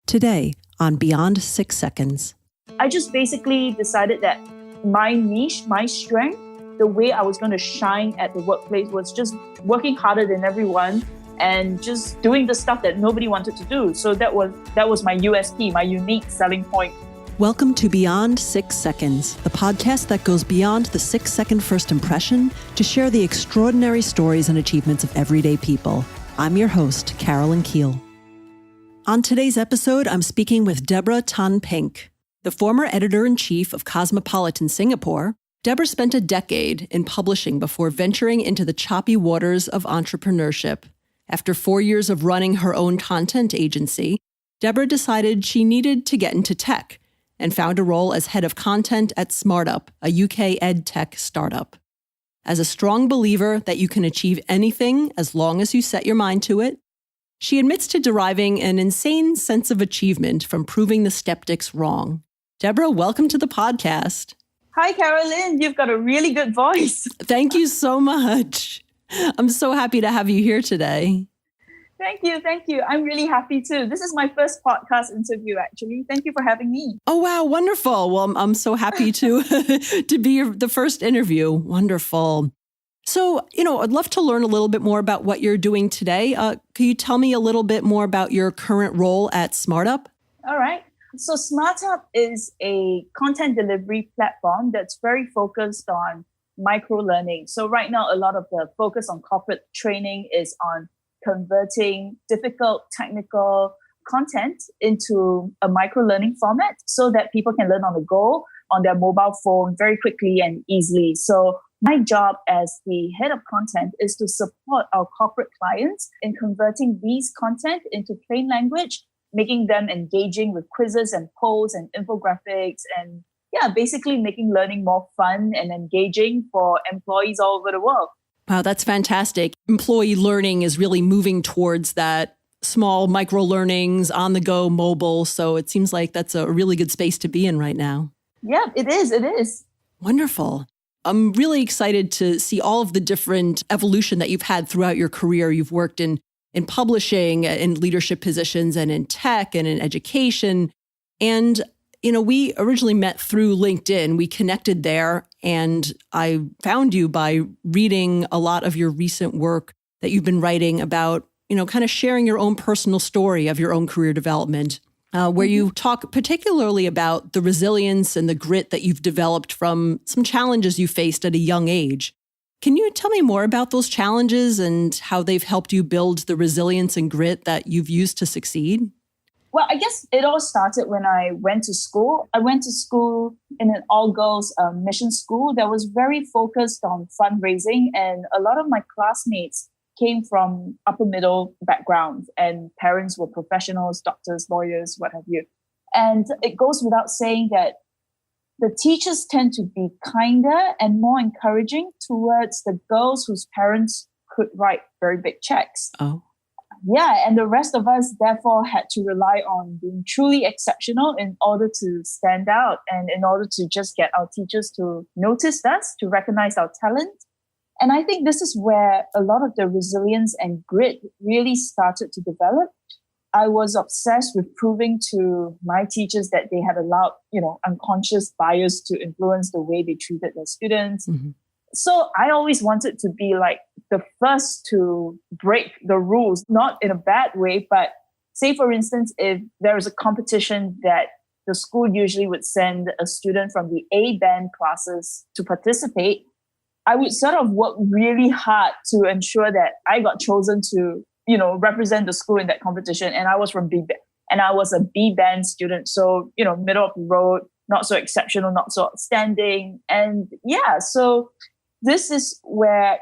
Today on Beyond 6 Seconds. I just basically decided that my niche, my strength, the way I was going to shine at the workplace was just working harder than everyone and just doing the stuff that nobody wanted to do. So that was my USP, my unique selling point. Welcome to Beyond 6 Seconds, the podcast that goes beyond the 6-second first impression to share the extraordinary stories and achievements of everyday people. I'm your host, Carolyn Keel. On today's episode, I'm speaking with Deborah Tan-Pink. The former editor-in-chief of Cosmopolitan Singapore, Deborah spent a decade in publishing before venturing into the choppy waters of entrepreneurship. After 4 years of running her own content agency, Deborah decided she needed to get into tech and found a role as head of content at SmartUp, a UK edtech startup. As a strong believer that you can achieve anything as long as you set your mind to it, she admits to deriving an insane sense of achievement from proving the skeptics wrong. Deborah, welcome to the podcast. Hi, Carolyn. You've got a really good voice. Thank you so much. I'm so happy to have you here today. Thank you. I'm really happy too. This is my first podcast interview, actually. Thank you for having me. Oh, wow. Wonderful. Well, I'm so happy to be the first interview. Wonderful. So, I'd love to learn a little bit more about what you're doing today. Could you tell me a little bit more about your current role at SmartUp? All right. So SmartUp is a content delivery platform that's very focused on microlearning. So right now, a lot of the focus on corporate training is on converting difficult technical content into a microlearning format so that people can learn on the go on their mobile phone very quickly and easily. So my job as the head of content is to support our corporate clients in converting these content into plain language, making them engaging with quizzes and polls and infographics and basically making learning more fun and engaging for employees all over the world. Wow, that's fantastic. Employee learning is really moving towards that small micro learnings on the go mobile. So it seems like that's a really good space to be in right now. Yeah, it is. Wonderful. I'm really excited to see all of the different evolution that you've had throughout your career. You've worked in publishing, in leadership positions, and in tech and in education. And, we originally met through LinkedIn. We connected there, and I found you by reading a lot of your recent work that you've been writing about, kind of sharing your own personal story of your own career development. Where you talk particularly about the resilience and the grit that you've developed from some challenges you faced at a young age. Can you tell me more about those challenges and how they've helped you build the resilience and grit that you've used to succeed? Well, I guess it all started when I went to school. I went to school in an all-girls mission school that was very focused on fundraising, and a lot of my classmates came from upper middle backgrounds and parents were professionals, doctors, lawyers, what have you. And it goes without saying that the teachers tend to be kinder and more encouraging towards the girls whose parents could write very big checks. Oh. Yeah, and the rest of us therefore had to rely on being truly exceptional in order to stand out and in order to just get our teachers to notice us, to recognize our talent. And I think this is where a lot of the resilience and grit really started to develop. I was obsessed with proving to my teachers that they had allowed, unconscious bias to influence the way they treated their students. Mm-hmm. So I always wanted to be like the first to break the rules, not in a bad way, but say, for instance, if there is a competition that the school usually would send a student from the A band classes to participate, I would sort of work really hard to ensure that I got chosen to, represent the school in that competition. And I was from B band, and I was a B band student. So, middle of the road, not so exceptional, not so outstanding. And so this is where,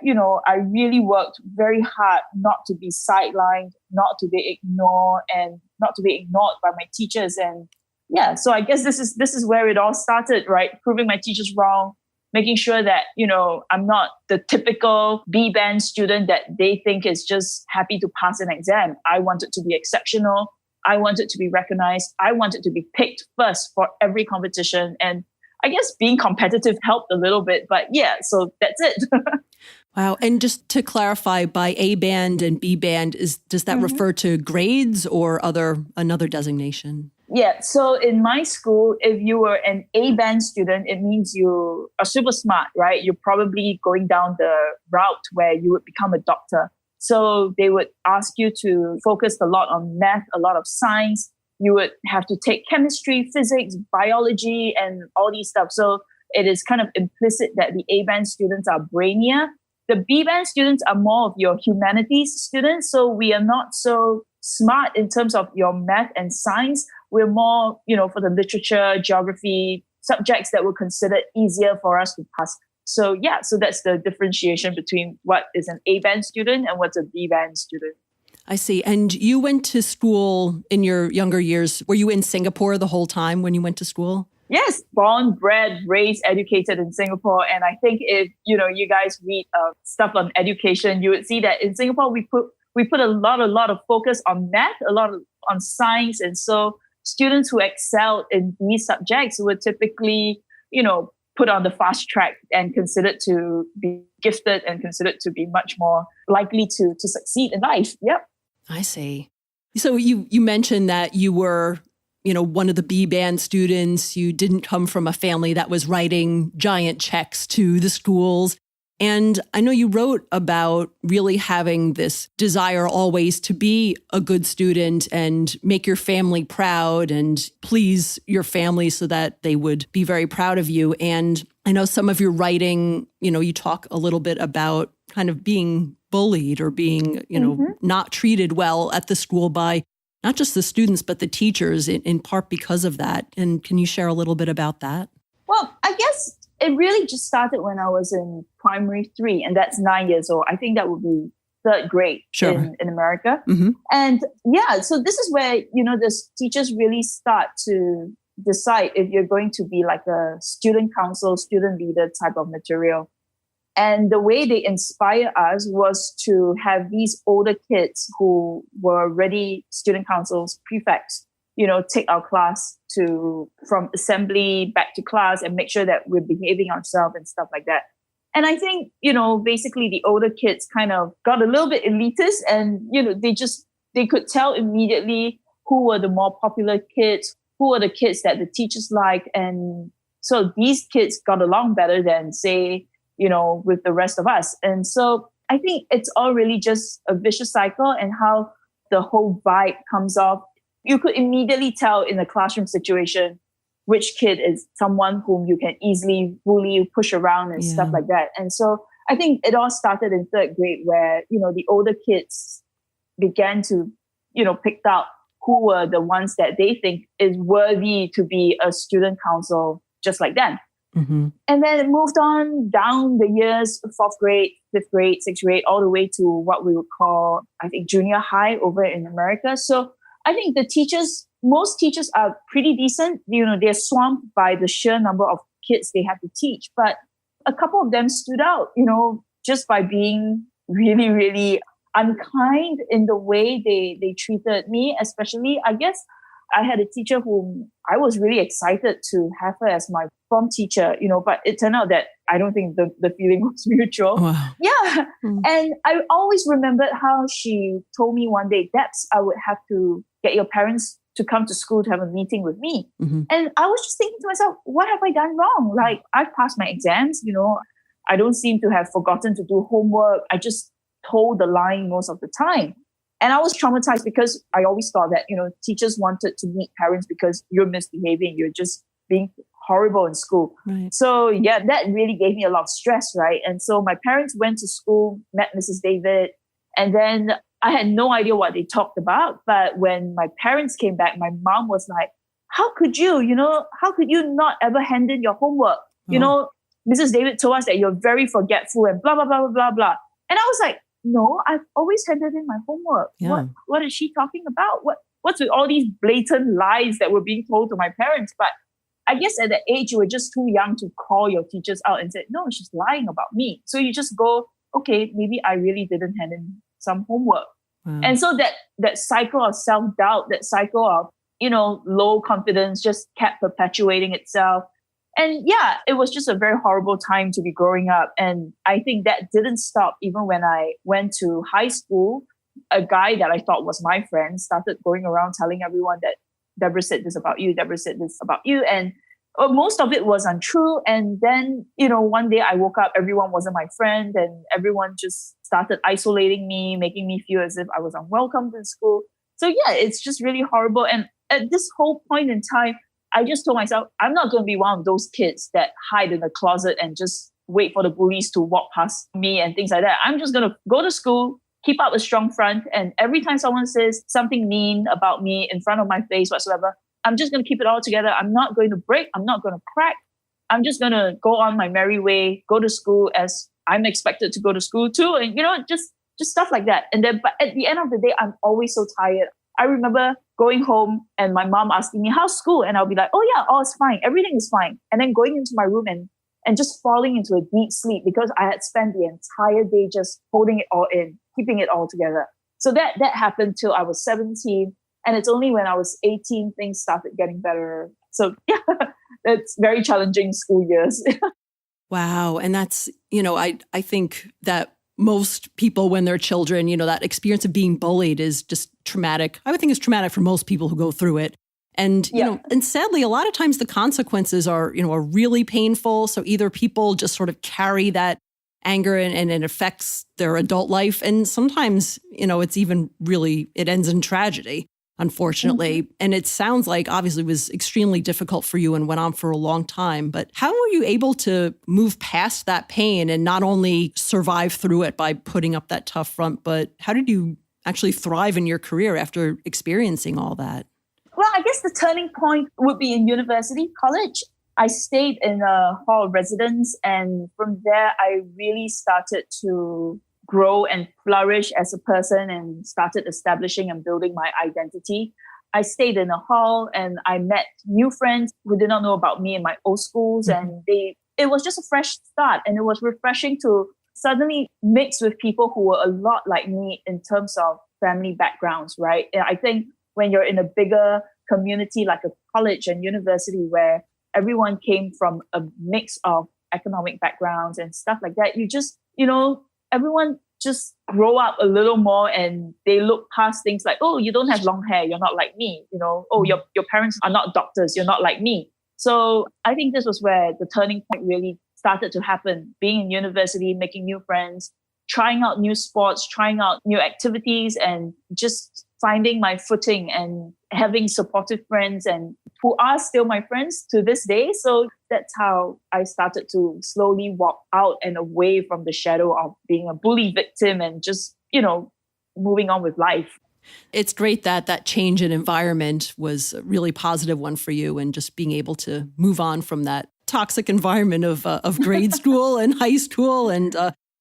I really worked very hard not to be sidelined, not to be ignored, and not to be ignored by my teachers. And so I guess this is where it all started, right? Proving my teachers wrong, making sure that, I'm not the typical B band student that they think is just happy to pass an exam. I wanted to be exceptional. I wanted to be recognized. I wanted to be picked first for every competition. And I guess being competitive helped a little bit, but so that's it. Wow. And just to clarify, by A band and B band, does that refer to grades or another designation? Yeah. So in my school, if you were an A band student, it means you are super smart, right? You're probably going down the route where you would become a doctor. So they would ask you to focus a lot on math, a lot of science. You would have to take chemistry, physics, biology, and all these stuff. So it is kind of implicit that the A band students are brainier. The B band students are more of your humanities students. So we are not so smart in terms of your math and science. We're more, for the literature, geography subjects that were considered easier for us to pass. So that's the differentiation between what is an A band student and what's a B band student. I see. And you went to school in your younger years. Were you in Singapore the whole time when you went to school? Yes, born, bred, raised, educated in Singapore. And I think if, you guys read stuff on education, you would see that in Singapore, we put a lot of focus on math, on science. And so students who excel in these subjects were typically, put on the fast track and considered to be gifted and considered to be much more likely to succeed in life. Yep. I see. So you mentioned that you were, one of the B band students. You didn't come from a family that was writing giant checks to the schools. And I know you wrote about really having this desire always to be a good student and make your family proud and please your family so that they would be very proud of you. And I know some of your writing, you talk a little bit about kind of being bullied or being, not treated well at the school by not just the students, but the teachers in part because of that. And can you share a little bit about that? Well, I guess it really just started when I was in primary 3, and that's 9 years old. I think that would be 3rd grade in America. Mm-hmm. And so this is where, the teachers really start to decide if you're going to be like a student council, student leader type of material. And the way they inspire us was to have these older kids who were already student councils, prefects, take our class from assembly back to class and make sure that we're behaving ourselves and stuff like that. And I think, basically the older kids kind of got a little bit elitist and, they could tell immediately who were the more popular kids, who were the kids that the teachers liked. And so these kids got along better than, say, with the rest of us. And so I think it's all really just a vicious cycle and how the whole vibe comes off. You could immediately tell in a classroom situation which kid is someone whom you can easily bully, push around and stuff like that. And so I think it all started in 3rd grade where, the older kids began to, pick out who were the ones that they think is worthy to be a student council just like them. Mm-hmm. And then it moved on down the years, 4th grade, 5th grade, 6th grade, all the way to what we would call, I think, junior high over in America. So I think most teachers are pretty decent. They're swamped by the sheer number of kids they have to teach. But a couple of them stood out, just by being really, really unkind in the way they treated me, especially, I guess, I had a teacher whom I was really excited to have her as my form teacher, but it turned out that I don't think the feeling was mutual. Wow. Yeah. Mm. And I always remembered how she told me one day, Debs, I would have to get your parents to come to school to have a meeting with me. Mm-hmm. And I was just thinking to myself, what have I done wrong? Like, I've passed my exams, I don't seem to have forgotten to do homework. I just told the line most of the time. And I was traumatized because I always thought that, teachers wanted to meet parents because you're misbehaving. You're just being horrible in school. Right. So that really gave me a lot of stress, right? And so my parents went to school, met Mrs. David, and then I had no idea what they talked about. But when my parents came back, my mom was like, how could you not ever hand in your homework? Oh. Mrs. David told us that you're very forgetful and blah, blah, blah, blah, blah, blah. And I was like, no, I've always handed in my homework. Yeah. What is she talking about? What's with all these blatant lies that were being told to my parents? But I guess at that age, you were just too young to call your teachers out and say, no, she's lying about me. So you just go, okay, maybe I really didn't hand in some homework. Wow. And so that cycle of self-doubt, that cycle of, low confidence just kept perpetuating itself. And yeah, it was just a very horrible time to be growing up. And I think that didn't stop even when I went to high school. A guy that I thought was my friend started going around telling everyone that Deborah said this about you, Deborah said this about you. And most of it was untrue. And then, one day I woke up, everyone wasn't my friend, and everyone just started isolating me, making me feel as if I was unwelcome in school. So yeah, it's just really horrible. And at this whole point in time, I just told myself, I'm not going to be one of those kids that hide in the closet and just wait for the bullies to walk past me and things like that. I'm just going to go to school, keep up a strong front. And every time someone says something mean about me in front of my face whatsoever, I'm just going to keep it all together. I'm not going to break. I'm not going to crack. I'm just going to go on my merry way, go to school as I'm expected to go to school too. And, just stuff like that. And then, but at the end of the day, I'm always so tired. I remember going home and my mom asking me, how's school? And I'll be like, oh yeah, it's fine. Everything is fine. And then going into my room and just falling into a deep sleep because I had spent the entire day just holding it all in, keeping it all together. So that happened till I was 17. And it's only when I was 18, things started getting better. So yeah, it's very challenging school years. Wow. And that's, I think that most people when they're children, that experience of being bullied is just traumatic. I would think it's traumatic for most people who go through it. And, and sadly, a lot of times the consequences are really painful. So either people just sort of carry that anger and it affects their adult life. And sometimes, it's even really, it ends in tragedy, unfortunately. Mm-hmm. And it sounds like obviously it was extremely difficult for you and went on for a long time. But how were you able to move past that pain and not only survive through it by putting up that tough front, but how did you actually thrive in your career after experiencing all that? Well, I guess the turning point would be in college. I stayed in a hall of residence, and from there, I really started to grow and flourish as a person and started establishing and building my identity. I stayed in a hall and I met new friends who did not know about me in my old schools, and it was just a fresh start, and it was refreshing to suddenly mix with people who were a lot like me in terms of family backgrounds, right? And I think when you're in a bigger community like a college and university where everyone came from a mix of economic backgrounds and stuff like that, you just, everyone just grow up a little more and they look past things like, oh, you don't have long hair, you're not like me, oh, your parents are not doctors, you're not like me. So I think this was where the turning point really started to happen, being in university, making new friends, trying out new sports, trying out new activities, and just finding my footing and having supportive friends and who are still my friends to this day. So that's how I started to slowly walk out and away from the shadow of being a bully victim and just, moving on with life. It's great that that change in environment was a really positive one for you, and just being able to move on from that toxic environment of grade school and high school, and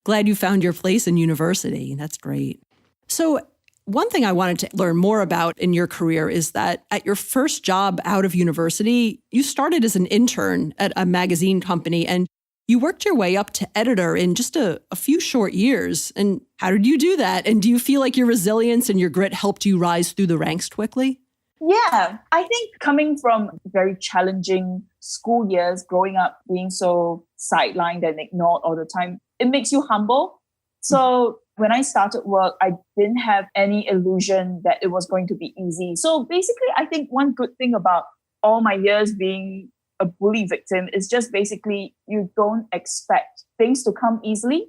glad you found your place in university. That's great. So one thing I wanted to learn more about in your career is that at your first job out of university, you started as an intern at a magazine company, and you worked your way up to editor in just a few short years. And how did you do that? And do you feel like your resilience and your grit helped you rise through the ranks quickly? Yeah, I think coming from very challenging school years, growing up being so sidelined and ignored all the time, it makes you humble. So when I started work, I didn't have any illusion that it was going to be easy. So basically, I think one good thing about all my years being a bully victim is just basically you don't expect things to come easily,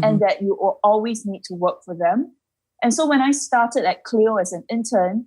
and that you will always need to work for them. And so when I started at Clio as an intern,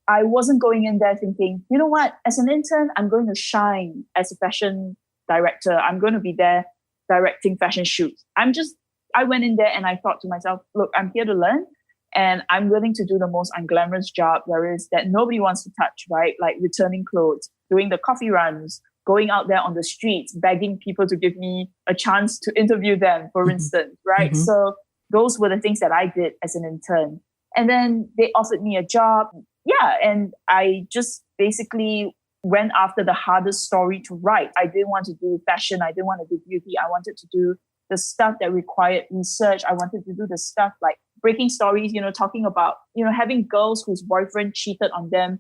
I wasn't going in there thinking, you know what, as an intern, I'm going to shine as a fashion director. I'm going to be there directing fashion shoots. I went in there and I thought to myself, look, I'm here to learn, and I'm willing to do the most unglamorous job there is that nobody wants to touch, right? Like returning clothes, doing the coffee runs, going out there on the streets, begging people to give me a chance to interview them, for instance, right? So those were the things that I did as an intern. And then they offered me a job. Yeah. And I just basically went after the hardest story to write. I didn't want to do fashion. I didn't want to do beauty. I wanted to do the stuff that required research. I wanted to do the stuff like breaking stories, talking about, having girls whose boyfriend cheated on them,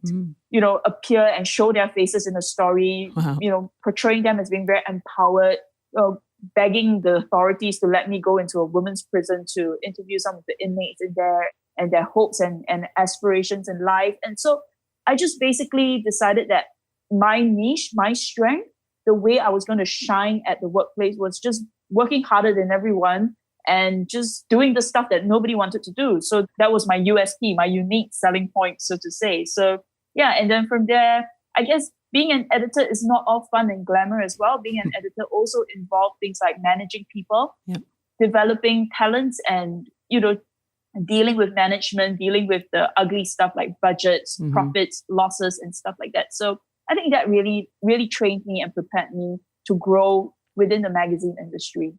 appear and show their faces in a story, Wow. Portraying them as being very empowered, begging the authorities to let me go into a women's prison to interview some of the inmates in there and their hopes and aspirations in life. And so I just basically decided that my niche, my strength, the way I was going to shine at the workplace was just working harder than everyone and just doing the stuff that nobody wanted to do. So that was my USP, my unique selling point, so to say. So yeah, and then from there, I guess being an editor is not all fun and glamour as well. Being an editor also involved things like managing people, developing talents, and, dealing with management, dealing with the ugly stuff like budgets, profits, losses, and stuff like that. So I think that really, really trained me and prepared me to grow within the magazine industry.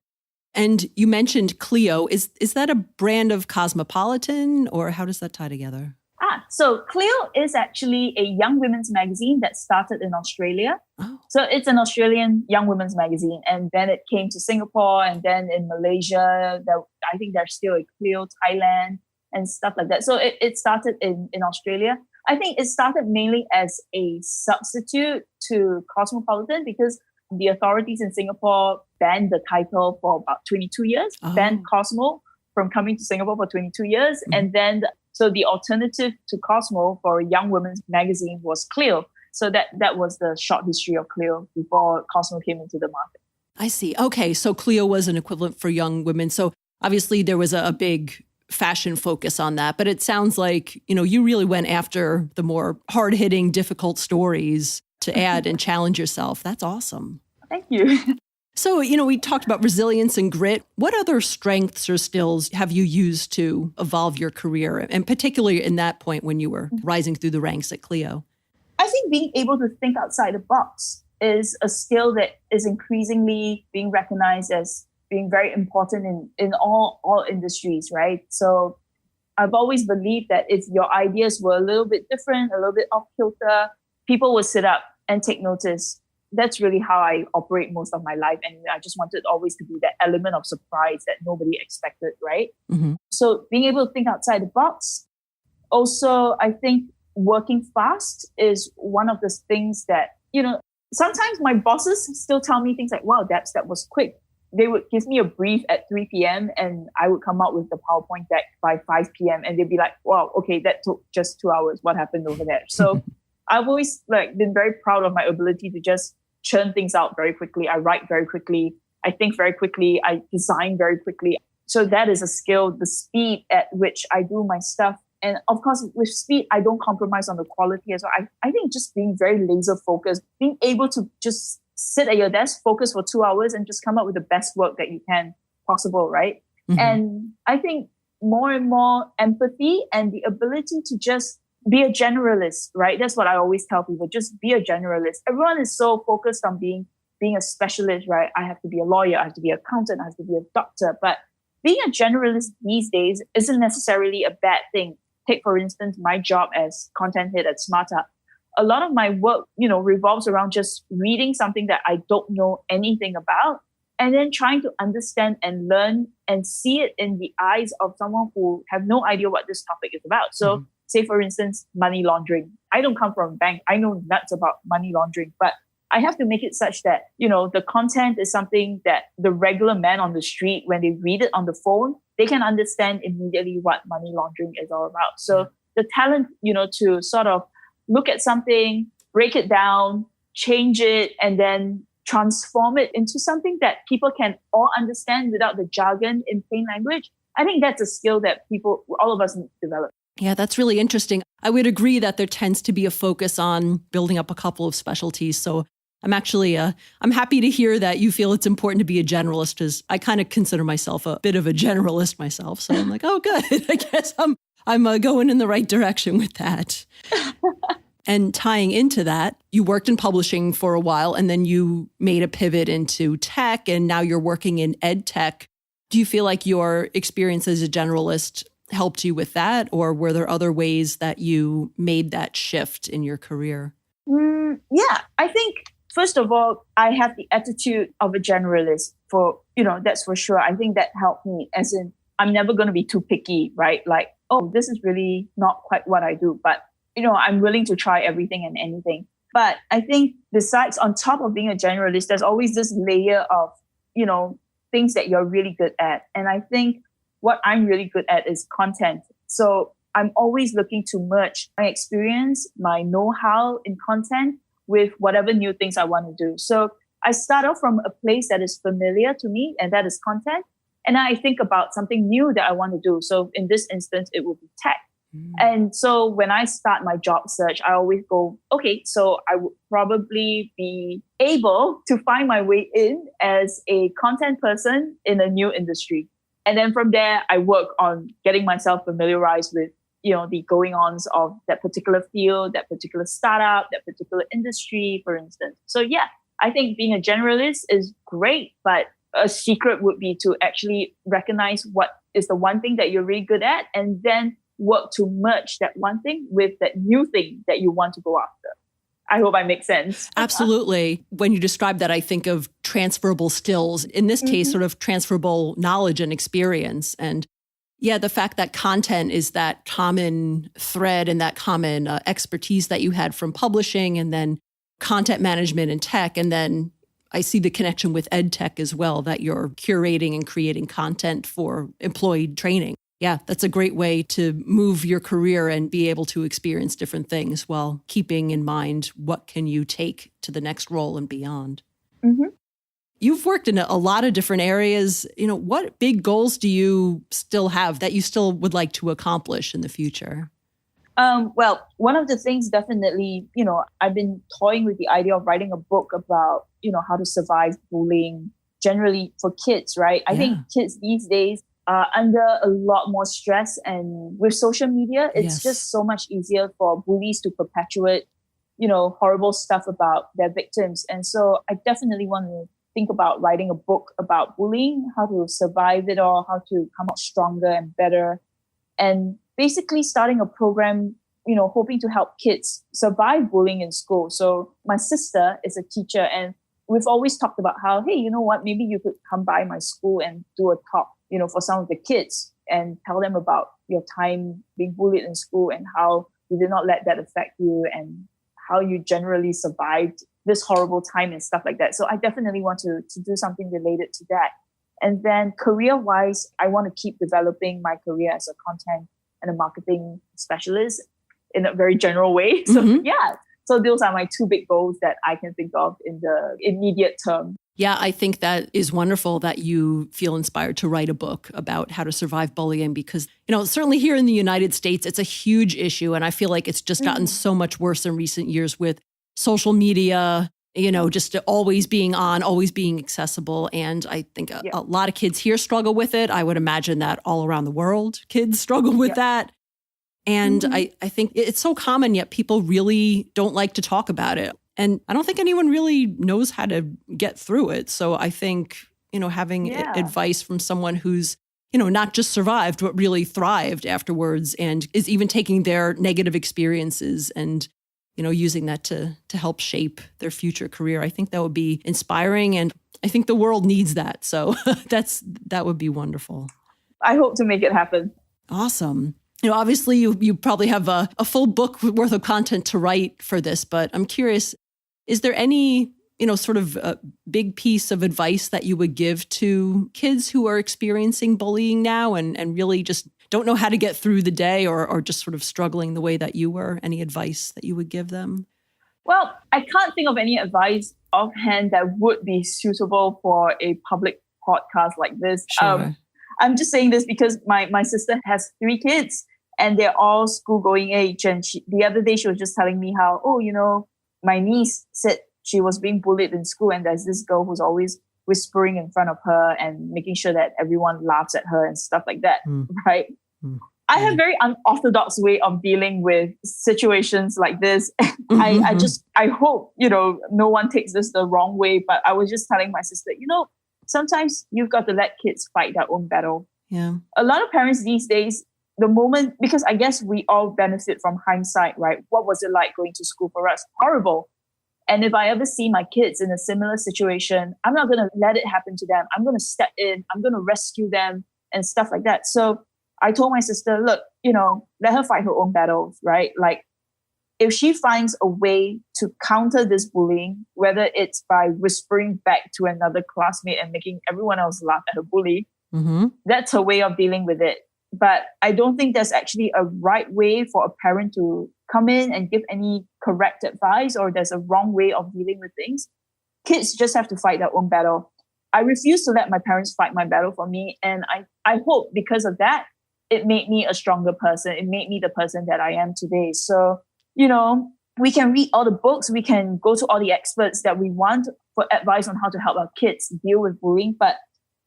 And you mentioned Clio. Is that a brand of Cosmopolitan, or how does that tie together? So Clio is actually a young women's magazine that started in Australia. Oh. So it's an Australian young women's magazine. And then it came to Singapore, and then in Malaysia, I think there's still a Clio Thailand and stuff like that. So it started in Australia. I think it started mainly as a substitute to Cosmopolitan because the authorities in Singapore banned the title for about 22 years, banned Cosmo from coming to Singapore for 22 years. And then so the alternative to Cosmo for a young women's magazine was Clio. So that was the short history of Clio before Cosmo came into the market. I see. Okay. So Clio was an equivalent for young women. So obviously there was a big fashion focus on that, but it sounds like, you really went after the more hard-hitting, difficult stories to add and challenge yourself. That's awesome. Thank you. So, we talked about resilience and grit. What other strengths or skills have you used to evolve your career, and particularly in that point when you were rising through the ranks at Clio? I think being able to think outside the box is a skill that is increasingly being recognized as being very important in all industries, right? So I've always believed that if your ideas were a little bit different, a little bit off kilter, people would sit up and take notice. That's really how I operate most of my life. And I just wanted always to be that element of surprise that nobody expected, right? So being able to think outside the box. Also, I think working fast is one of the things that, sometimes my bosses still tell me things like, wow, that was quick. They would give me a brief at 3 p.m. and I would come out with the PowerPoint deck by 5 p.m. and they'd be like, wow, okay, that took just 2 hours. What happened over there? So I've always been very proud of my ability to just churn things out very quickly. I write very quickly. I think very quickly. I design very quickly. So that is a skill, the speed at which I do my stuff. And of course, with speed, I don't compromise on the quality as well. I think just being very laser focused, being able to just sit at your desk, focus for 2 hours and just come up with the best work that you can possible, right? And I think more and more empathy and the ability to just be a generalist, right? That's what I always tell people. Just be a generalist. Everyone is so focused on being a specialist, right? I have to be a lawyer, I have to be an accountant, I have to be a doctor. But being a generalist these days isn't necessarily a bad thing. Take, for instance, my job as content head at SmartUp. A lot of my work, revolves around just reading something that I don't know anything about and then trying to understand and learn and see it in the eyes of someone who have no idea what this topic is about. So say, for instance, money laundering. I don't come from a bank. I know nuts about money laundering, but I have to make it such that, the content is something that the regular man on the street, when they read it on the phone, they can understand immediately what money laundering is all about. So the talent, to sort of look at something, break it down, change it, and then transform it into something that people can all understand without the jargon in plain language. I think that's a skill that all of us need to develop. Yeah, that's really interesting. I would agree that there tends to be a focus on building up a couple of specialties. So I'm actually, I'm happy to hear that you feel it's important to be a generalist, because I kind of consider myself a bit of a generalist myself. So I'm like, oh, good. I guess I'm going in the right direction with that. And tying into that, you worked in publishing for a while, and then you made a pivot into tech, and now you're working in edtech. Do you feel like your experience as a generalist helped you with that, or were there other ways that you made that shift in your career? Yeah, I think, first of all, I have the attitude of a generalist. that's for sure. I think that helped me, as in I'm never going to be too picky, right? Like, oh, this is really not quite what I do, but I'm willing to try everything and anything. But I think besides, on top of being a generalist, there's always this layer of, things that you're really good at. And I think what I'm really good at is content. So I'm always looking to merge my experience, my know-how in content with whatever new things I want to do. So I start off from a place that is familiar to me, and that is content. And I think about something new that I want to do. So in this instance, it will be tech. And so when I start my job search, I always go, okay, so I would probably be able to find my way in as a content person in a new industry. And then from there, I work on getting myself familiarized with, the going-ons of that particular field, that particular startup, that particular industry, for instance. So yeah, I think being a generalist is great, but a secret would be to actually recognize what is the one thing that you're really good at, and then work to merge that one thing with that new thing that you want to go after. I hope I make sense. Absolutely. When you describe that, I think of transferable skills. In this case, sort of transferable knowledge and experience. And yeah, the fact that content is that common thread and that common expertise that you had from publishing, and then content management and tech. And then I see the connection with edtech as well, that you're curating and creating content for employee training. Yeah, that's a great way to move your career and be able to experience different things while keeping in mind what can you take to the next role and beyond. Mm-hmm. You've worked in a lot of different areas. What big goals do you still have that you still would like to accomplish in the future? Well, one of the things definitely, I've been toying with the idea of writing a book about, how to survive bullying generally for kids, right? I think kids these days are under a lot more stress, and with social media, it's just so much easier for bullies to perpetuate, horrible stuff about their victims. And so I definitely want to think about writing a book about bullying, how to survive it all, how to come out stronger and better, and basically starting a program, hoping to help kids survive bullying in school. So my sister is a teacher, and we've always talked about how, hey, you know what, maybe you could come by my school and do a talk, for some of the kids, and tell them about your time being bullied in school and how you did not let that affect you, and how you generally survived this horrible time and stuff like that. So I definitely want to do something related to that. And then career-wise, I want to keep developing my career as a content and a marketing specialist in a very general way. So yeah, so those are my two big goals that I can think of in the immediate term. Yeah, I think that is wonderful that you feel inspired to write a book about how to survive bullying, because, certainly here in the United States, it's a huge issue. And I feel like it's just gotten so much worse in recent years with social media, just always being on, always being accessible. And I think a lot of kids here struggle with it. I would imagine that all around the world, kids struggle with that. And I think it's so common, yet people really don't like to talk about it. And I don't think anyone really knows how to get through it. So I think, having advice from someone who's, not just survived, but really thrived afterwards, and is even taking their negative experiences and, using that to help shape their future career. I think that would be inspiring. And I think the world needs that. So that would be wonderful. I hope to make it happen. Awesome. Obviously you probably have a full book worth of content to write for this, but I'm curious, is there any, sort of a big piece of advice that you would give to kids who are experiencing bullying now and really just don't know how to get through the day, or just sort of struggling the way that you were? Any advice that you would give them? Well, I can't think of any advice offhand that would be suitable for a public podcast like this. Sure. I'm just saying this because my sister has 3 kids, and they're all school-going age. And the other day she was just telling me how, my niece said she was being bullied in school, and there's this girl who's always whispering in front of her and making sure that everyone laughs at her and stuff like that, right? I have a very unorthodox way of dealing with situations like this. I hope, no one takes this the wrong way, but I was just telling my sister, sometimes you've got to let kids fight their own battle. Yeah. A lot of parents these days, the moment, because I guess we all benefit from hindsight, right? What was it like going to school for us? Horrible. And if I ever see my kids in a similar situation, I'm not going to let it happen to them. I'm going to step in, I'm going to rescue them and stuff like that. So I told my sister, look, let her fight her own battles, right? Like, if she finds a way to counter this bullying, whether it's by whispering back to another classmate and making everyone else laugh at her bully, that's her way of dealing with it. But I don't think there's actually a right way for a parent to come in and give any correct advice, or there's a wrong way of dealing with things. Kids just have to fight their own battle. I refuse to let my parents fight my battle for me. And I hope because of that, it made me a stronger person. It made me the person that I am today. So, we can read all the books, we can go to all the experts that we want for advice on how to help our kids deal with bullying. But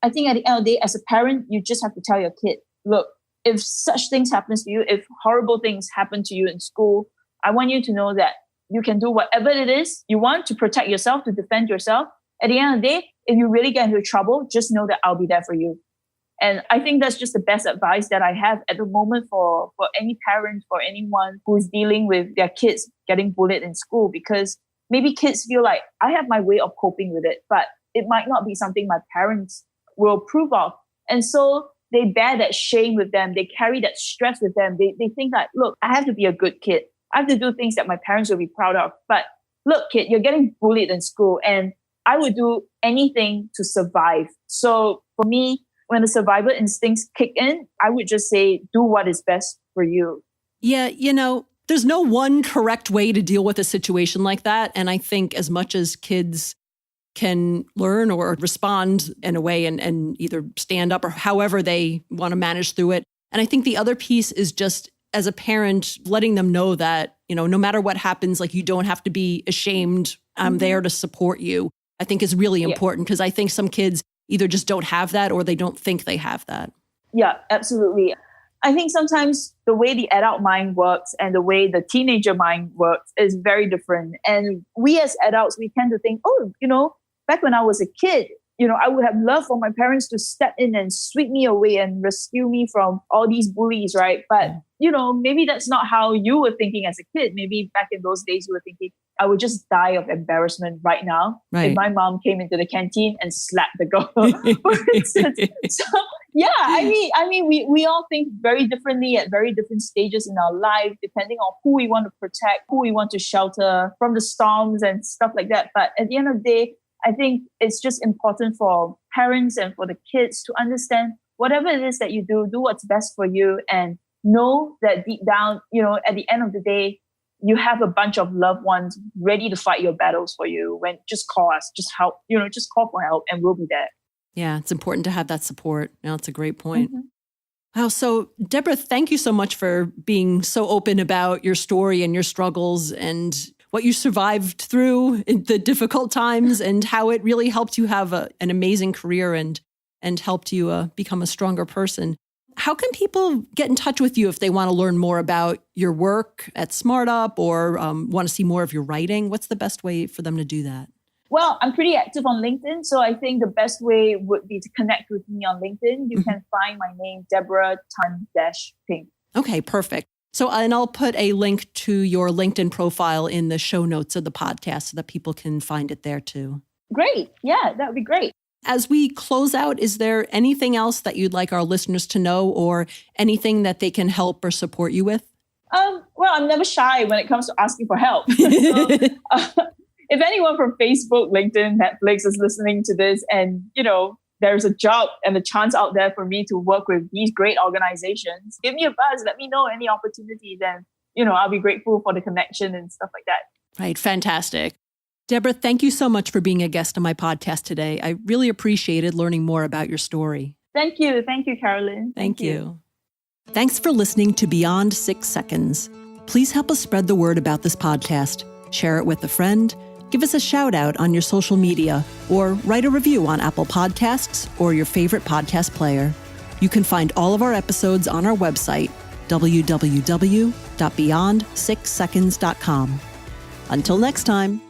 I think at the end of the day, as a parent, you just have to tell your kid, look, if such things happen to you, if horrible things happen to you in school, I want you to know that you can do whatever it is you want to protect yourself, to defend yourself. At the end of the day, if you really get into trouble, just know that I'll be there for you. And I think that's just the best advice that I have at the moment for any parent, for anyone who's dealing with their kids getting bullied in school, because maybe kids feel like I have my way of coping with it, but it might not be something my parents will approve of. And so they bear that shame with them. They carry that stress with them. They think like, look, I have to be a good kid. I have to do things that my parents will be proud of. But look, kid, you're getting bullied in school and I would do anything to survive. So for me, when the survival instincts kick in, I would just say, do what is best for you. Yeah, there's no one correct way to deal with a situation like that. And I think as much as kids can learn or respond in a way and either stand up or however they want to manage through it. And I think the other piece is just as a parent, letting them know that, no matter what happens, like you don't have to be ashamed. I'm there to support you, I think is really important, because I think some kids either just don't have that or they don't think they have that. Yeah, absolutely. I think sometimes the way the adult mind works and the way the teenager mind works is very different. And we as adults, we tend to think, back when I was a kid, I would have loved for my parents to step in and sweep me away and rescue me from all these bullies, right? But, maybe that's not how you were thinking as a kid. Maybe back in those days, you were thinking, I would just die of embarrassment right now if my mom came into the canteen and slapped the girl, for instance. So, yeah, I mean, we all think very differently at very different stages in our life, depending on who we want to protect, who we want to shelter from the storms and stuff like that. But at the end of the day, I think it's just important for parents and for the kids to understand whatever it is that you do what's best for you, and know that deep down, at the end of the day, you have a bunch of loved ones ready to fight your battles for you. When just call us, just help, just call for help and we'll be there. Yeah, it's important to have that support. It's a great point. Wow. So Deborah, thank you so much for being so open about your story and your struggles and what you survived through in the difficult times and how it really helped you have an amazing career and helped you become a stronger person. How can people get in touch with you if they want to learn more about your work at SmartUp or want to see more of your writing? What's the best way for them to do that? Well, I'm pretty active on LinkedIn, so I think the best way would be to connect with me on LinkedIn. You can find my name, Deborah Tan-Pink. Okay, perfect. So, and I'll put a link to your LinkedIn profile in the show notes of the podcast so that people can find it there too. Great. Yeah, that would be great. As we close out, is there anything else that you'd like our listeners to know or anything that they can help or support you with? Well, I'm never shy when it comes to asking for help. So, if anyone from Facebook, LinkedIn, Netflix is listening to this and, there's a job and a chance out there for me to work with these great organizations, give me a buzz, let me know any opportunities, and, I'll be grateful for the connection and stuff like that. Right. Fantastic. Deborah, thank you so much for being a guest on my podcast today. I really appreciated learning more about your story. Thank you. Thank you, Carolyn. Thank you. Thanks for listening to Beyond 6 Seconds. Please help us spread the word about this podcast. Share it with a friend. Give us a shout out on your social media or write a review on Apple Podcasts or your favorite podcast player. You can find all of our episodes on our website, www.beyond6seconds.com. Until next time.